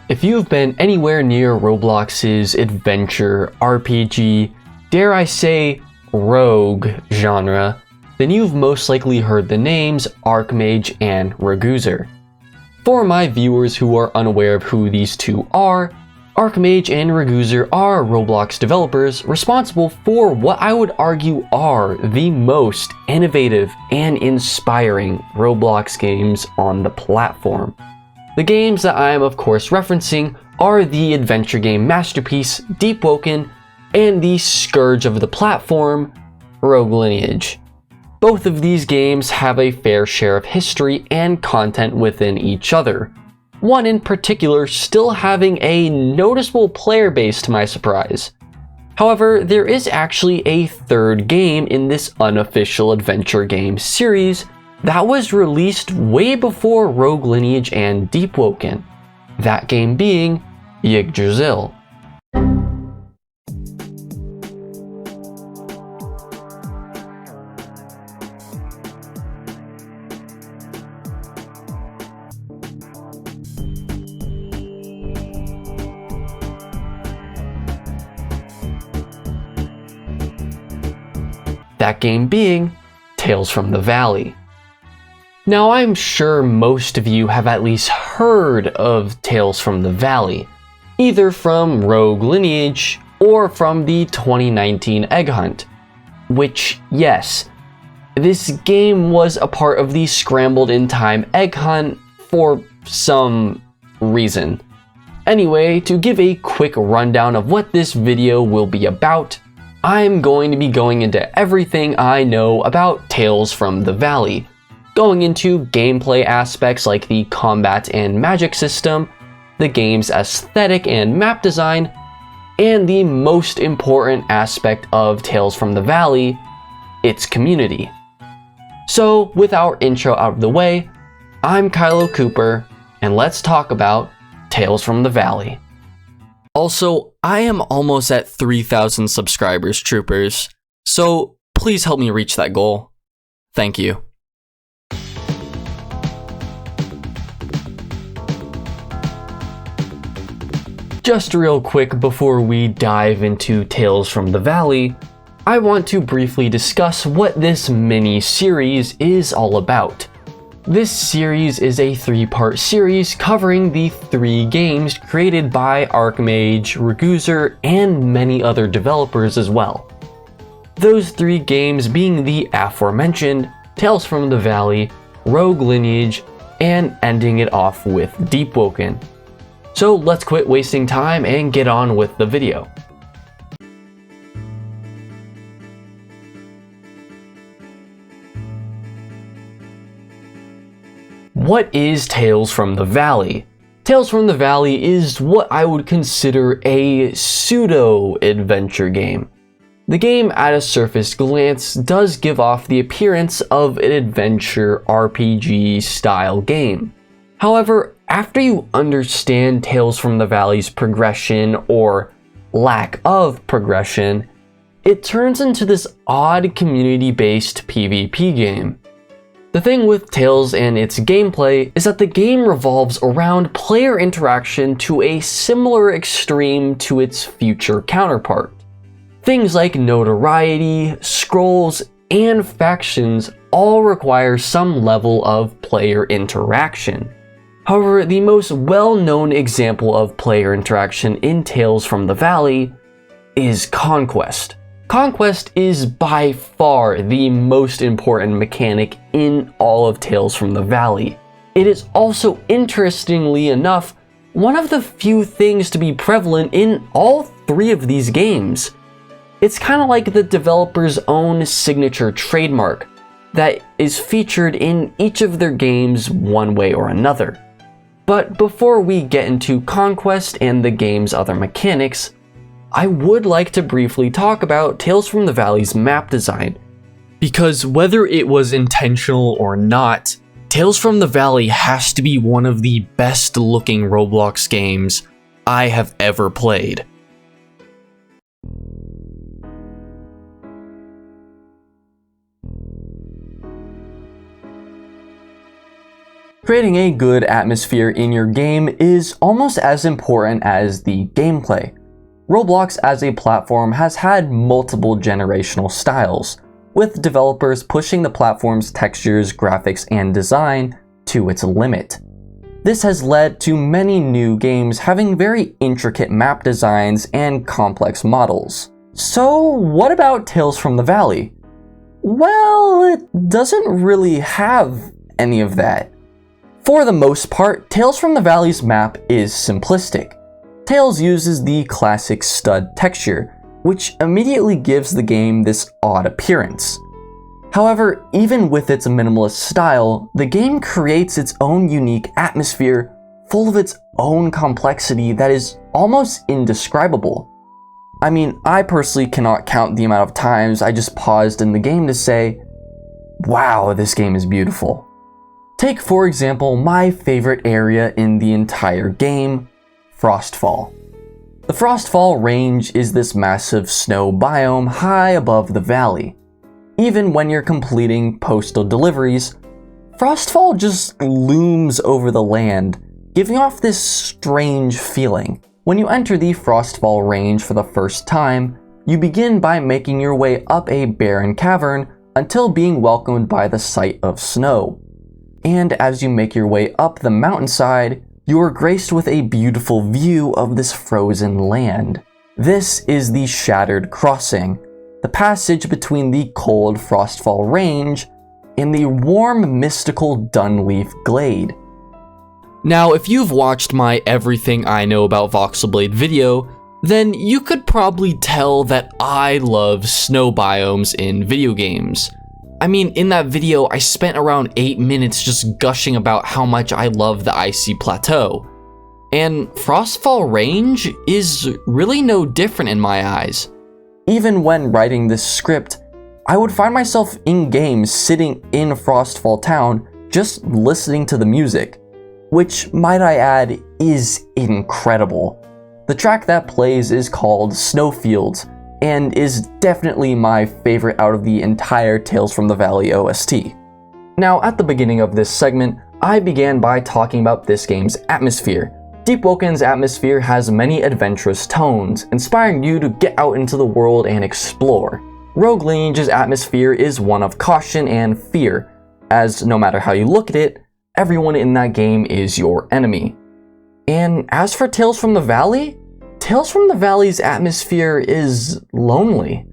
If you've been anywhere near Roblox's adventure, RPG, dare I say rogue genre, then you've most likely heard the names Archmage and Ragoozer. For my viewers who are unaware of who these two are, Archmage and Ragoozer are Roblox developers responsible for what I would argue are the most innovative and inspiring Roblox games on the platform. The games that I am of course referencing are the adventure game masterpiece Deepwoken and the scourge of the platform, Rogue Lineage. Both of these games have a fair share of history and content within each other, one in particular still having a noticeable player base to my surprise. However, there is actually a third game in this unofficial adventure game series that was released way before Rogue Lineage and Deepwoken, that game being Yggdrasil. That game being Tales from the Valley. Now, I'm sure most of you have at least heard of Tales from the Valley, either from Rogue Lineage or from the 2019 Egg Hunt, which, yes, this game was a part of the Scrambled in Time Egg Hunt for some reason. Anyway, to give a quick rundown of what this video will be about, I'm going to be going into everything I know about Tales from the Valley, going into gameplay aspects like the combat and magic system, the game's aesthetic and map design, and the most important aspect of Tales from the Valley, its community. So, with our intro out of the way, I'm Kylo Cooper, and let's talk about Tales from the Valley. Also, I am almost at 3,000 subscribers, troopers, so please help me reach that goal. Thank you. Just real quick before we dive into Tales from the Valley, I want to briefly discuss what this mini-series is all about. This series is a 3-part series covering the 3 games created by Archmage, Ragoozer, and many other developers as well. Those 3 games being the aforementioned Tales from the Valley, Rogue Lineage, and ending it off with Deepwoken. So let's quit wasting time and get on with the video. What is Tales from the Valley? Tales from the Valley is what I would consider a pseudo-adventure game. The game at a surface glance does give off the appearance of an adventure RPG style game. However, after you understand Tales from the Valley's progression or lack of progression, it turns into this odd community-based PvP game. The thing with Tales and its gameplay is that the game revolves around player interaction to a similar extreme to its future counterpart. Things like notoriety, scrolls, and factions all require some level of player interaction. However, the most well-known example of player interaction in Tales from the Valley is Conquest. Conquest is by far the most important mechanic in all of Tales from the Valley. It is also, interestingly enough, one of the few things to be prevalent in all 3 of these games. It's kind of like the developer's own signature trademark that is featured in each of their games one way or another. But before we get into Conquest and the game's other mechanics, I would like to briefly talk about Tales from the Valley's map design. Because whether it was intentional or not, Tales from the Valley has to be one of the best looking Roblox games I have ever played. Creating a good atmosphere in your game is almost as important as the gameplay. Roblox as a platform has had multiple generational styles, with developers pushing the platform's textures, graphics, and design to its limit. This has led to many new games having very intricate map designs and complex models. So what about Tales from the Valley? Well, it doesn't really have any of that. For the most part, Tales from the Valley's map is simplistic. Tales uses the classic stud texture, which immediately gives the game this odd appearance. However, even with its minimalist style, the game creates its own unique atmosphere full of its own complexity that is almost indescribable. I mean, I personally cannot count the amount of times I just paused in the game to say, wow, this game is beautiful. Take, for example, my favorite area in the entire game, Frostfall. The Frostfall range is this massive snow biome high above the valley. Even when you're completing postal deliveries, Frostfall just looms over the land, giving off this strange feeling. When you enter the Frostfall range for the first time, you begin by making your way up a barren cavern until being welcomed by the sight of snow. And as you make your way up the mountainside, you are graced with a beautiful view of this frozen land. This is the Shattered Crossing, the passage between the cold Frostfall range and the warm, mystical Dunleaf Glade. Now, if you've watched my Everything I Know About Voxel Blade video, then you could probably tell that I love snow biomes in video games. I mean, in that video, I spent around 8 minutes just gushing about how much I love the icy plateau. And Frostfall Range is really no different in my eyes. Even when writing this script, I would find myself in-game sitting in Frostfall Town just listening to the music, which, might I add, is incredible. The track that plays is called Snowfields, and is definitely my favorite out of the entire Tales from the Valley OST. Now, at the beginning of this segment, I began by talking about this game's atmosphere. Deepwoken's atmosphere has many adventurous tones, inspiring you to get out into the world and explore. Rogue Lineage's atmosphere is one of caution and fear, as no matter how you look at it, everyone in that game is your enemy. And as for Tales from the Valley, Tales from the Valley's atmosphere is lonely.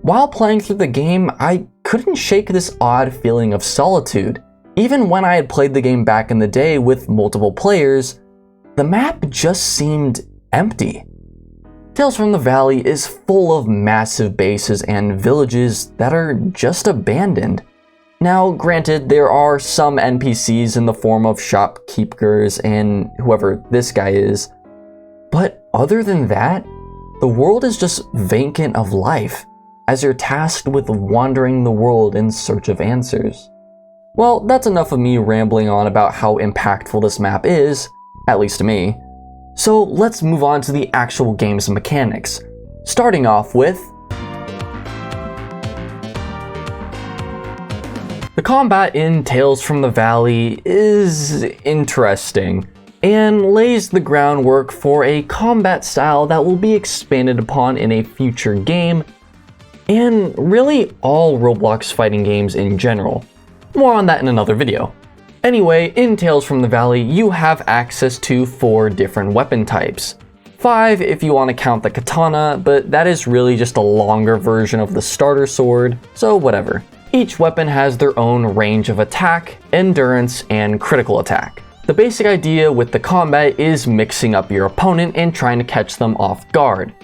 While playing through the game, I couldn't shake this odd feeling of solitude. Even when I had played the game back in the day with multiple players, the map just seemed empty. Tales from the Valley is full of massive bases and villages that are just abandoned. Now, granted, there are some NPCs in the form of shopkeepers and whoever this guy is, but other than that, the world is just vacant of life, as you're tasked with wandering the world in search of answers. Well, that's enough of me rambling on about how impactful this map is, at least to me. So let's move on to the actual game's mechanics, starting off with the combat in Tales from the Valley is interesting, and lays the groundwork for a combat style that will be expanded upon in a future game, and really all Roblox fighting games in general. More on that in another video. Anyway, in Tales from the Valley, you have access to 4 different weapon types. 5 if you want to count the katana, but that is really just a longer version of the starter sword, so whatever. Each weapon has their own range of attack, endurance, and critical attack. The basic idea with the combat is mixing up your opponent and trying to catch them off guard.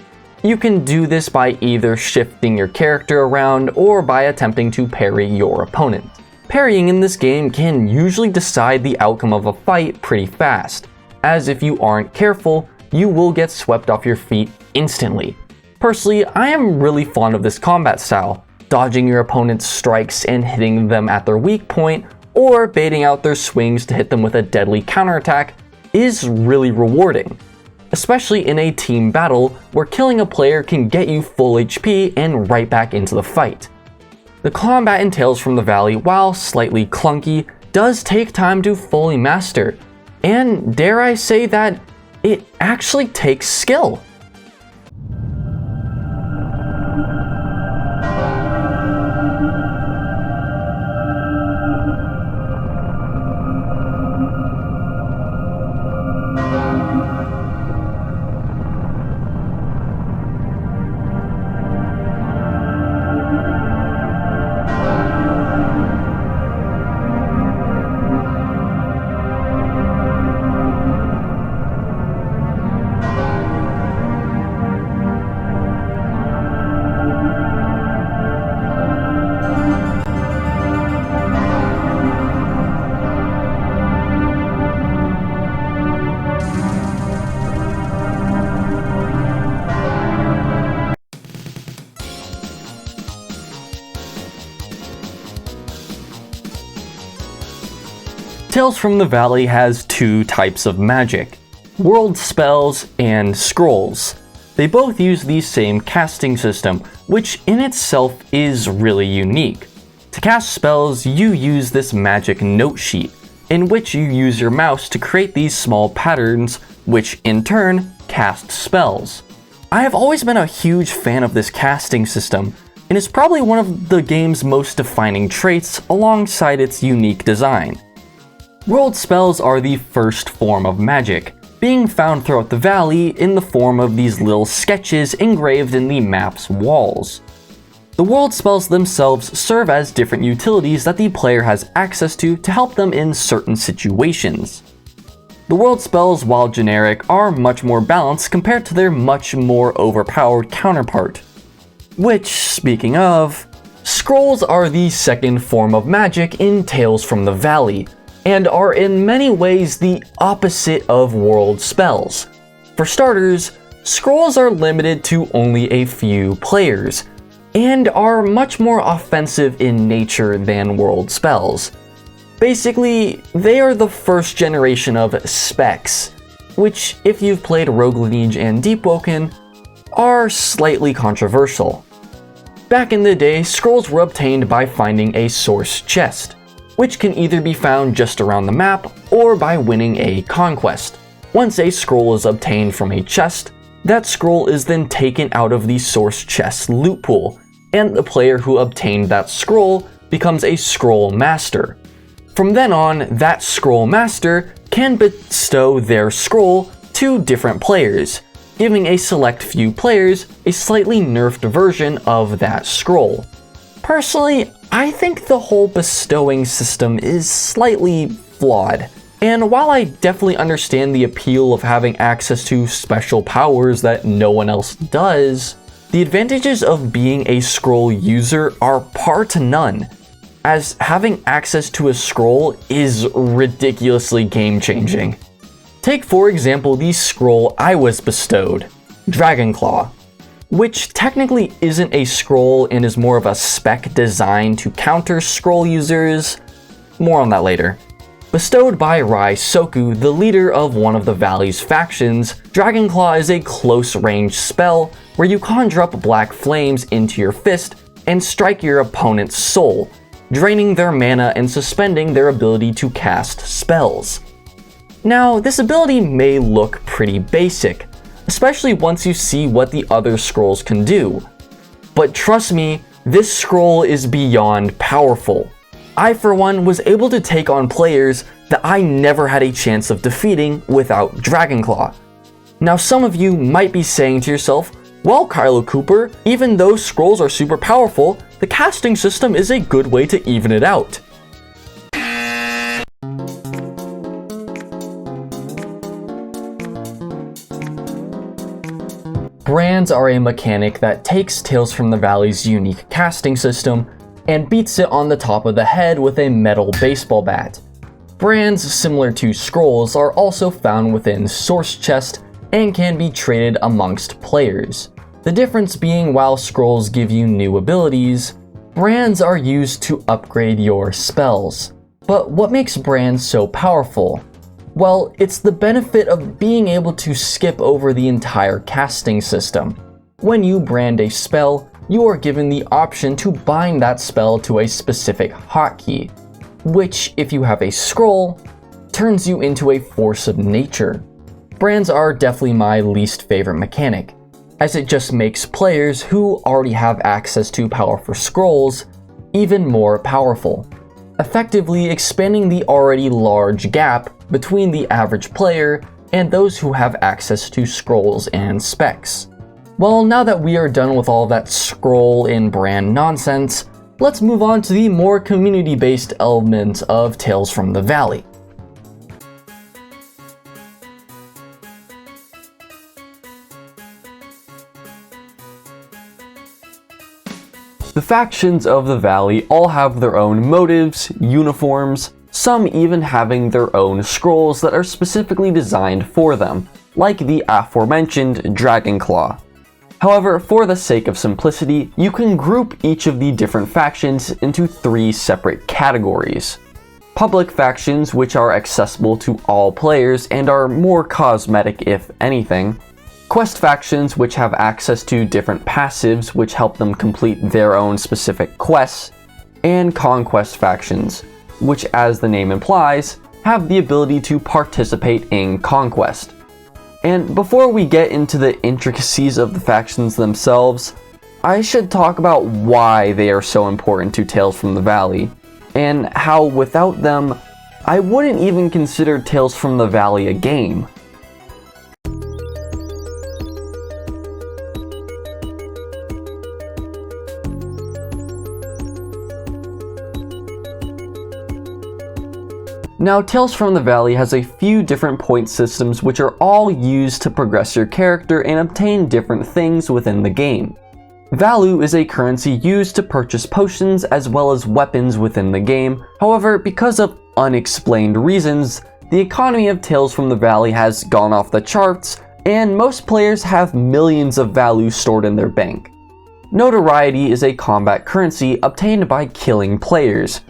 You can do this by either shifting your character around or by attempting to parry your opponent. Parrying in this game can usually decide the outcome of a fight pretty fast, as if you aren't careful, you will get swept off your feet instantly. Personally, I am really fond of this combat style, dodging your opponent's strikes and hitting them at their weak point, or baiting out their swings to hit them with a deadly counterattack is really rewarding, especially in a team battle where killing a player can get you full HP and right back into the fight. The combat in Tales from the Valley, while slightly clunky, does take time to fully master, and dare I say that it actually takes skill. Tales from the Valley has two types of magic, world spells and scrolls. They both use the same casting system, which in itself is really unique. To cast spells, you use this magic note sheet, in which you use your mouse to create these small patterns, which in turn cast spells. I have always been a huge fan of this casting system, and it's probably one of the game's most defining traits alongside its unique design. World spells are the first form of magic, being found throughout the valley in the form of these little sketches engraved in the map's walls. The world spells themselves serve as different utilities that the player has access to help them in certain situations. The world spells, while generic, are much more balanced compared to their much more overpowered counterpart. Which, speaking of, scrolls are the second form of magic in Tales from the Valley, and are in many ways the opposite of world spells. For starters, scrolls are limited to only a few players, and are much more offensive in nature than world spells. Basically, they are the first generation of specs, which, if you've played Rogue Lineage and Deepwoken, are slightly controversial. Back in the day, scrolls were obtained by finding a source chest, which can either be found just around the map or by winning a conquest. Once a scroll is obtained from a chest, that scroll is then taken out of the source chest loot pool, and the player who obtained that scroll becomes a scroll master. From then on, that scroll master can bestow their scroll to different players, giving a select few players a slightly nerfed version of that scroll. Personally, I think the whole bestowing system is slightly flawed, and while I definitely understand the appeal of having access to special powers that no one else does, the advantages of being a scroll user are par to none, as having access to a scroll is ridiculously game-changing. Take for example the scroll I was bestowed, Dragonclaw, which technically isn't a scroll and is more of a spec designed to counter scroll users. More on that later. Bestowed by Raisoku, the leader of one of the valley's factions, Dragonclaw is a close-range spell where you conjure up black flames into your fist and strike your opponent's soul, draining their mana and suspending their ability to cast spells. Now, this ability may look pretty basic, especially once you see what the other scrolls can do. But trust me, this scroll is beyond powerful. I, for one, was able to take on players that I never had a chance of defeating without Dragonclaw. Now, some of you might be saying to yourself, well, Kylo Cooper, even though scrolls are super powerful, the casting system is a good way to even it out. Brands are a mechanic that takes Tales from the Valley's unique casting system and beats it on the top of the head with a metal baseball bat. Brands similar to scrolls are also found within Source Chest and can be traded amongst players. The difference being, while scrolls give you new abilities, brands are used to upgrade your spells. But what makes brands so powerful? Well, it's the benefit of being able to skip over the entire casting system. When you brand a spell, you are given the option to bind that spell to a specific hotkey. which, if you have a scroll, turns you into a force of nature. Brands are definitely my least favorite mechanic, as it just makes players who already have access to powerful scrolls even more powerful, effectively expanding the already large gap between the average player and those who have access to scrolls and specs. Well, now that we are done with all that scroll and brand nonsense, let's move on to the more community-based elements of Tales from the Valley. The factions of the Valley all have their own motives, uniforms, some even having their own scrolls that are specifically designed for them, like the aforementioned Dragonclaw. However, for the sake of simplicity, you can group each of the different factions into 3 separate categories. Public factions, which are accessible to all players and are more cosmetic if anything. Quest factions, which have access to different passives which help them complete their own specific quests, and Conquest factions, which, as the name implies, have the ability to participate in Conquest. And before we get into the intricacies of the factions themselves, I should talk about why they are so important to Tales from the Valley, and how without them, I wouldn't even consider Tales from the Valley a game. Now, Tales from the Valley has a few different point systems which are all used to progress your character and obtain different things within the game. Value is a currency used to purchase potions as well as weapons within the game. However, because of unexplained reasons, the economy of Tales from the Valley has gone off the charts, and most players have millions of value stored in their bank. Notoriety is a combat currency obtained by killing players.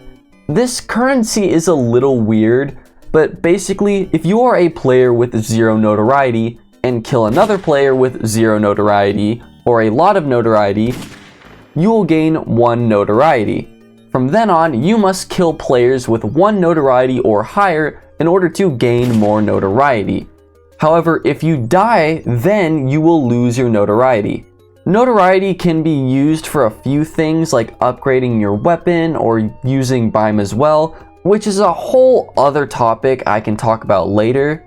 This currency is a little weird, but basically, if you are a player with 0 notoriety and kill another player with 0 notoriety or a lot of notoriety, you will gain 1 notoriety. From then on, you must kill players with 1 notoriety or higher in order to gain more notoriety. However, if you die, then you will lose your notoriety. Notoriety can be used for a few things like upgrading your weapon or using BIME as well, which is a whole other topic I can talk about later.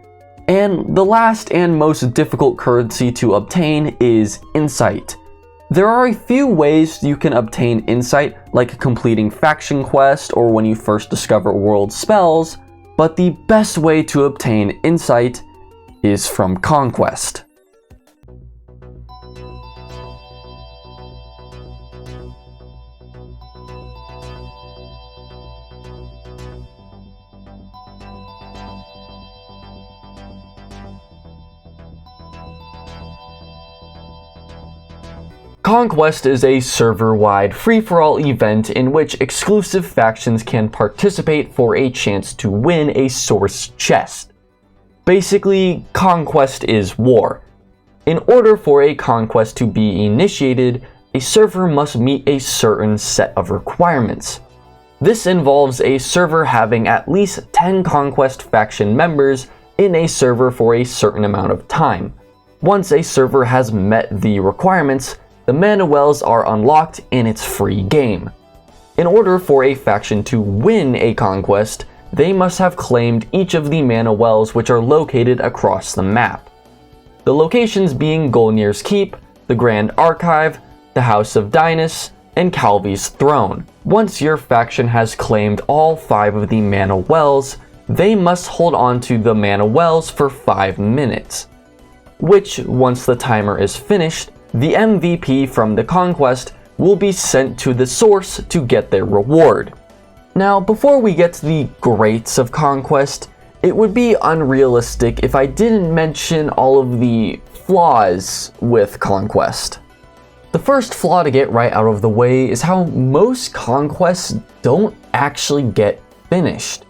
And the last and most difficult currency to obtain is Insight. There are a few ways you can obtain Insight, like completing faction quests or when you first discover world spells, but the best way to obtain Insight is from Conquest. Conquest is a server-wide free-for-all event in which exclusive factions can participate for a chance to win a source chest. Basically, Conquest is war. In order for a conquest to be initiated, a server must meet a certain set of requirements. This involves a server having at least 10 Conquest faction members in a server for a certain amount of time. Once a server has met the requirements, the mana wells are unlocked and it's free game. In order for a faction to win a conquest, they must have claimed each of the mana wells which are located across the map. The locations being Golnir's Keep, the Grand Archive, the House of Dynus, and Calvi's Throne. Once your faction has claimed all 5 of the mana wells, they must hold on to the mana wells for 5 minutes. Which, once the timer is finished, the MVP from the conquest will be sent to the source to get their reward. Now, before we get to the greats of Conquest, it would be unrealistic if I didn't mention all of the flaws with Conquest. The first flaw to get right out of the way is how most Conquests don't actually get finished.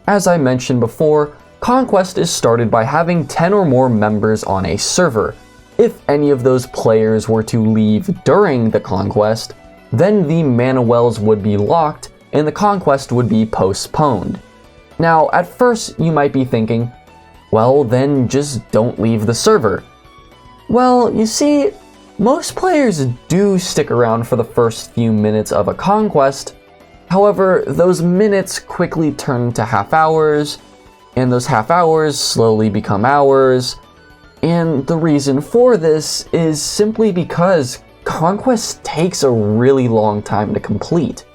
As I mentioned before, Conquest is started by having 10 or more members on a server. If any of those players were to leave during the conquest, then the mana wells would be locked and the conquest would be postponed. Now, at first you might be thinking, well, then just don't leave the server. Well, you see, most players do stick around for the first few minutes of a conquest. However, those minutes quickly turn into half hours, and those half hours slowly become hours. And the reason for this is simply because conquest takes a really long time to complete.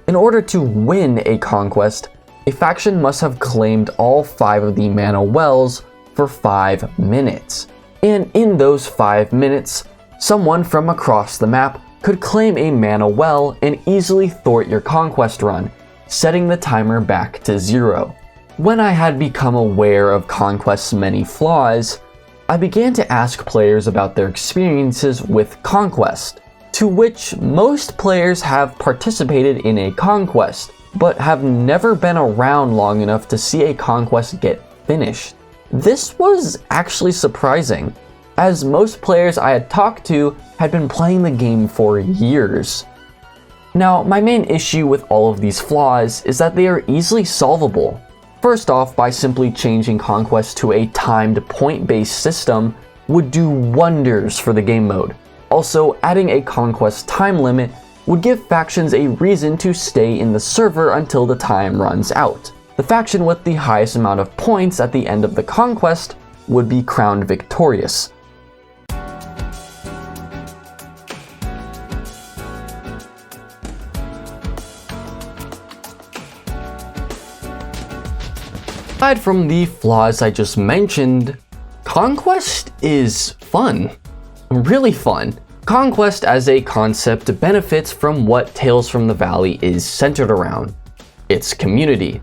In order to win a conquest, a faction must have claimed all 5 of the mana wells for 5 minutes. And in those 5 minutes, someone from across the map could claim a mana well and easily thwart your conquest run, setting the timer back to 0. When I had become aware of Conquest's many flaws, I began to ask players about their experiences with Conquest, to which most players have participated in a conquest, but have never been around long enough to see a conquest get finished. This was actually surprising, as most players I had talked to had been playing the game for years. Now, my main issue with all of these flaws is that they are easily solvable. First off, by simply changing Conquest to a timed point-based system would do wonders for the game mode. Also, adding a Conquest time limit would give factions a reason to stay in the server until the time runs out. The faction with the highest amount of points at the end of the Conquest would be crowned victorious. Aside from the flaws I just mentioned, Conquest is fun. Really fun. Conquest as a concept benefits from what Tales from the Valley is centered around: its community.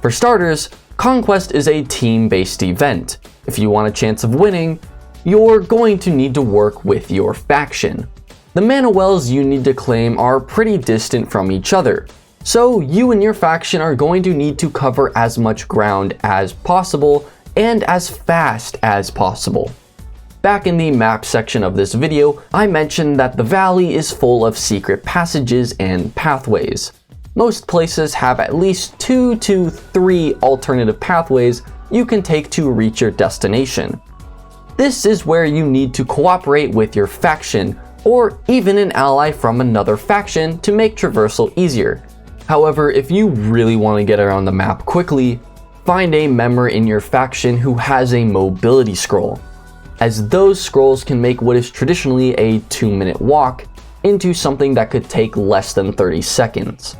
For starters, Conquest is a team-based event. If you want a chance of winning, you're going to need to work with your faction. The mana wells you need to claim are pretty distant from each other, so you and your faction are going to need to cover as much ground as possible and as fast as possible. Back in the map section of this video, I mentioned that the valley is full of secret passages and pathways. Most places have at least 2 to 3 alternative pathways you can take to reach your destination. This is where you need to cooperate with your faction, or even an ally from another faction to make traversal easier. However, if you really want to get around the map quickly, find a member in your faction who has a mobility scroll, as those scrolls can make what is traditionally a 2-minute walk into something that could take less than 30 seconds.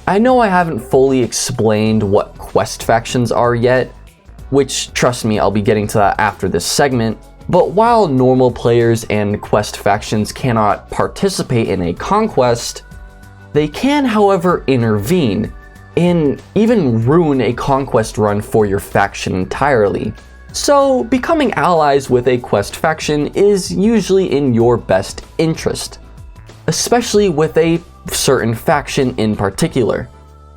I know I haven't fully explained what quest factions are yet, which, trust me, I'll be getting to that after this segment, but while normal players and quest factions cannot participate in a conquest, they can, however, intervene and even ruin a conquest run for your faction entirely. So, becoming allies with a quest faction is usually in your best interest, especially with a certain faction in particular.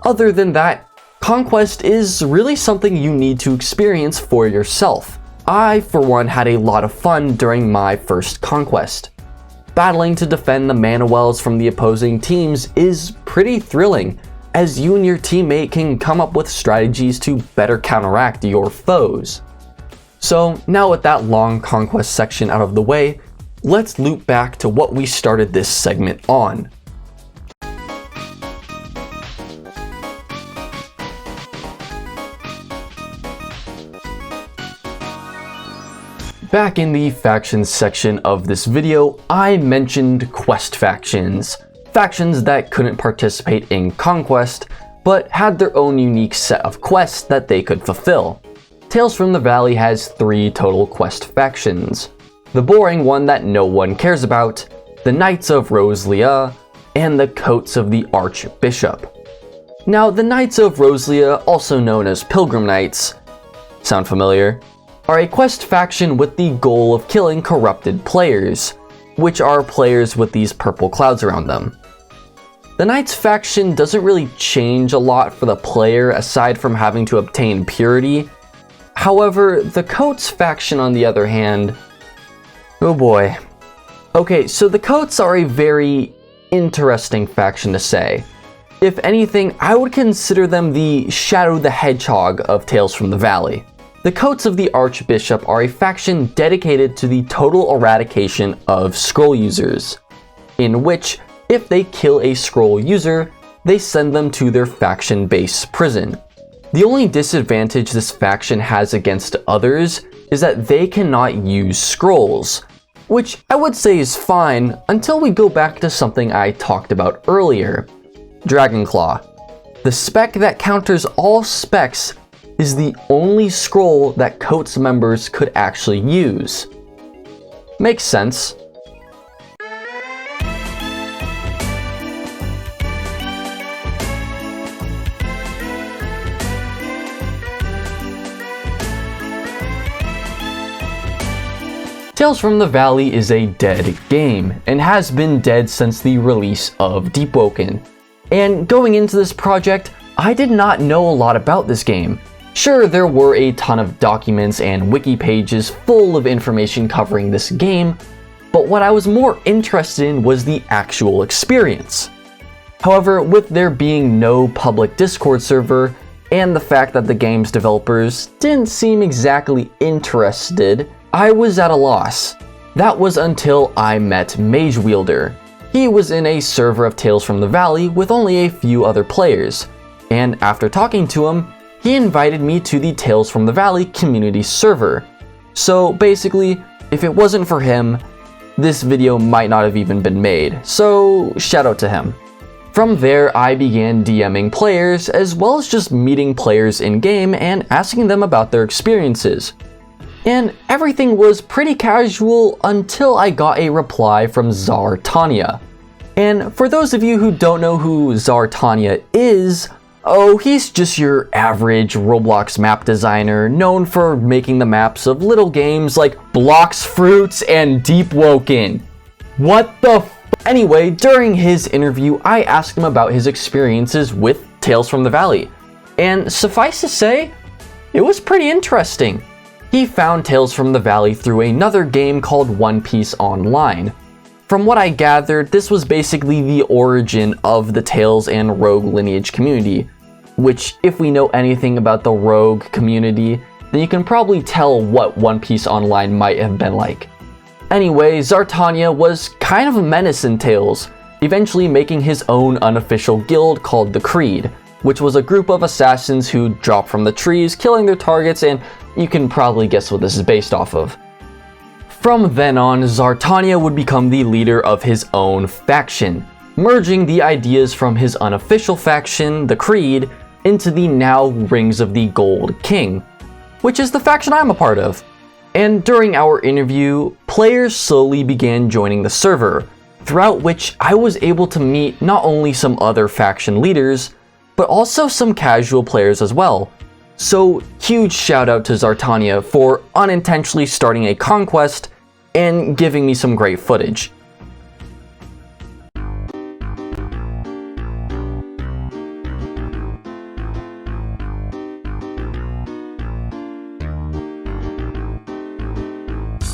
Other than that, conquest is really something you need to experience for yourself. I, for one, had a lot of fun during my first conquest. Battling to defend the mana wells from the opposing teams is pretty thrilling, as you and your teammate can come up with strategies to better counteract your foes. So now with that long conquest section out of the way, let's loop back to what we started this segment on. Back in the factions section of this video, I mentioned quest factions. Factions that couldn't participate in Conquest, but had their own unique set of quests that they could fulfill. Tales from the Valley has 3 total quest factions. The boring one that no one cares about, the Knights of Rosalia, and the Coats of the Archbishop. Now, the Knights of Rosalia, also known as Pilgrim Knights, sound familiar? Are a quest faction with the goal of killing corrupted players, which are players with these purple clouds around them. The Knights faction doesn't really change a lot for the player aside from having to obtain purity. However, the Coats faction on the other hand, oh boy. Okay, so the Coats are a very interesting faction to say. If anything, I would consider them the Shadow the Hedgehog of Tales from the Valley. The Coats of the Archbishop are a faction dedicated to the total eradication of scroll users, in which, if they kill a scroll user, they send them to their faction base prison. The only disadvantage this faction has against others is that they cannot use scrolls, which I would say is fine until we go back to something I talked about earlier, Dragonclaw. The spec that counters all specs is the only scroll that Coats members could actually use. Makes sense. Tales from the Valley is a dead game, and has been dead since the release of Deepwoken. And going into this project, I did not know a lot about this game. Sure, there were a ton of documents and wiki pages full of information covering this game, but what I was more interested in was the actual experience. However, with there being no public Discord server, and the fact that the game's developers didn't seem exactly interested, I was at a loss. That was until I met Mage Wielder. He was in a server of Tales from the Valley with only a few other players, and after talking to him, he invited me to the Tales from the Valley community server. So basically, if it wasn't for him, this video might not have even been made, so shout out to him. From there, I began DMing players, as well as just meeting players in-game and asking them about their experiences. And everything was pretty casual until I got a reply from Czar Tanya. And for those of you who don't know who Czar Tanya is, oh, he's just your average Roblox map designer known for making the maps of little games like Blocks Fruits and Deepwoken. What the f? Anyway, during his interview, I asked him about his experiences with Tales from the Valley. And suffice to say, it was pretty interesting. He found Tales from the Valley through another game called One Piece Online. From what I gathered, this was basically the origin of the Tales and Rogue Lineage community, which, if we know anything about the Rogue community, then you can probably tell what One Piece Online might have been like. Anyway, Zartanya was kind of a menace in Tales, eventually making his own unofficial guild called the Creed, which was a group of assassins who drop from the trees, killing their targets, and you can probably guess what this is based off of. From then on, Zartanya would become the leader of his own faction, merging the ideas from his unofficial faction, the Creed, into the now Rings of the Gold King, which is the faction I'm a part of. And during our interview, players slowly began joining the server, throughout which I was able to meet not only some other faction leaders, but also some casual players as well. So huge shout out to Zartanya for unintentionally starting a conquest and giving me some great footage.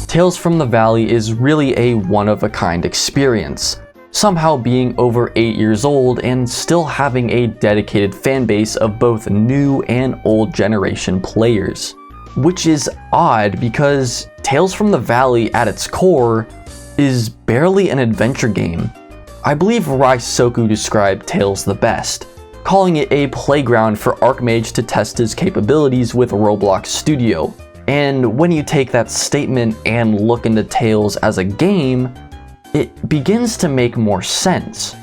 Tales from the Valley is really a one-of-a-kind experience, somehow being over 8 years old and still having a dedicated fanbase of both new and old generation players. Which is odd because Tales from the Valley at its core is barely an adventure game. I believe Raisoku described Tales the best, calling it a playground for Archmage to test his capabilities with Roblox Studio. And when you take that statement and look into Tales as a game, it begins to make more sense.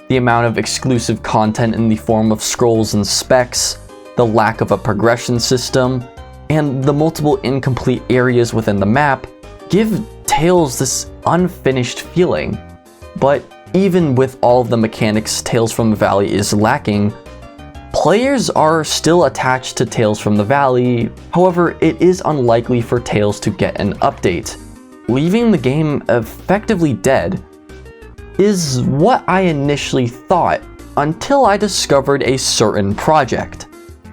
The amount of exclusive content in the form of scrolls and specs, the lack of a progression system, and the multiple incomplete areas within the map give Tales this unfinished feeling. But even with all of the mechanics Tales from the Valley is lacking, players are still attached to Tales from the Valley. However, it is unlikely for Tales to get an update, leaving the game effectively dead, is what I initially thought until I discovered a certain project.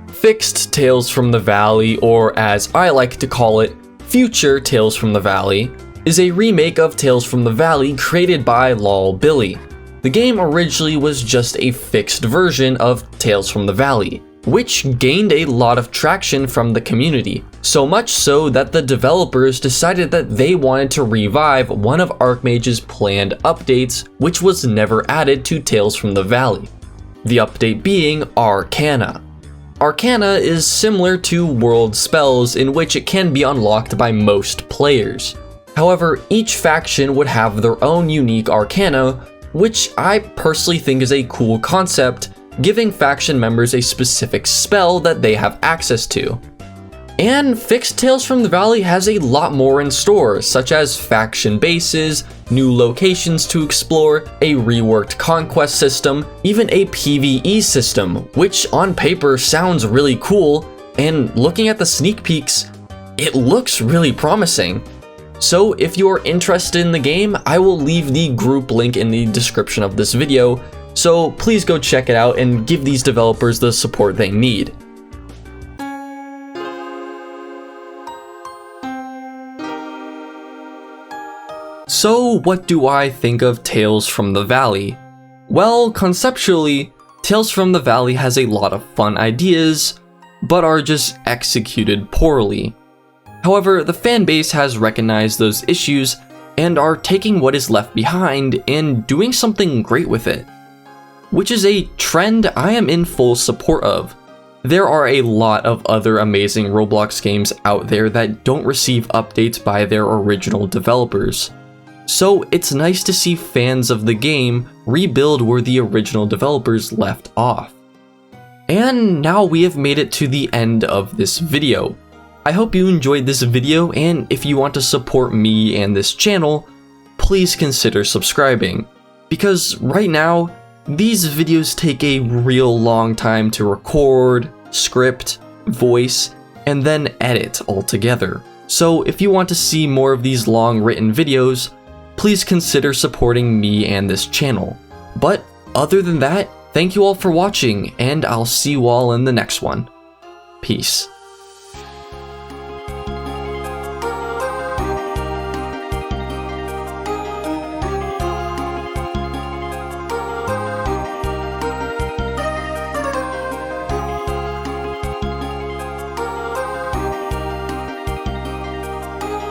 Fixed Tales from the Valley, or as I like to call it, Future Tales from the Valley, is a remake of Tales from the Valley created by Lol Billy. The game originally was just a fixed version of Tales from the Valley, which gained a lot of traction from the community, so much so that the developers decided that they wanted to revive one of Archmage's planned updates, which was never added to Tales from the Valley. The update being Arcana. Arcana is similar to World Spells in which it can be unlocked by most players. However, each faction would have their own unique Arcana, which I personally think is a cool concept, giving faction members a specific spell that they have access to. And fixed Tales from the Valley has a lot more in store, such as faction bases, new locations to explore, a reworked Conquest system, even a PvE system, which on paper sounds really cool, and looking at the sneak peeks, it looks really promising. So if you're interested in the game, I will leave the group link in the description of this video, so please go check it out and give these developers the support they need. So what do I think of Tales from the Valley? Well, conceptually, Tales from the Valley has a lot of fun ideas, but are just executed poorly. However, the fanbase has recognized those issues and are taking what is left behind and doing something great with it, which is a trend I am in full support of. There are a lot of other amazing Roblox games out there that don't receive updates by their original developers. So it's nice to see fans of the game rebuild where the original developers left off. And now we have made it to the end of this video. I hope you enjoyed this video, and if you want to support me and this channel, please consider subscribing. Because right now, these videos take a real long time to record, script, voice, and then edit all together. So if you want to see more of these long written videos, please consider supporting me and this channel. But other than that, thank you all for watching, and I'll see you all in the next one. Peace.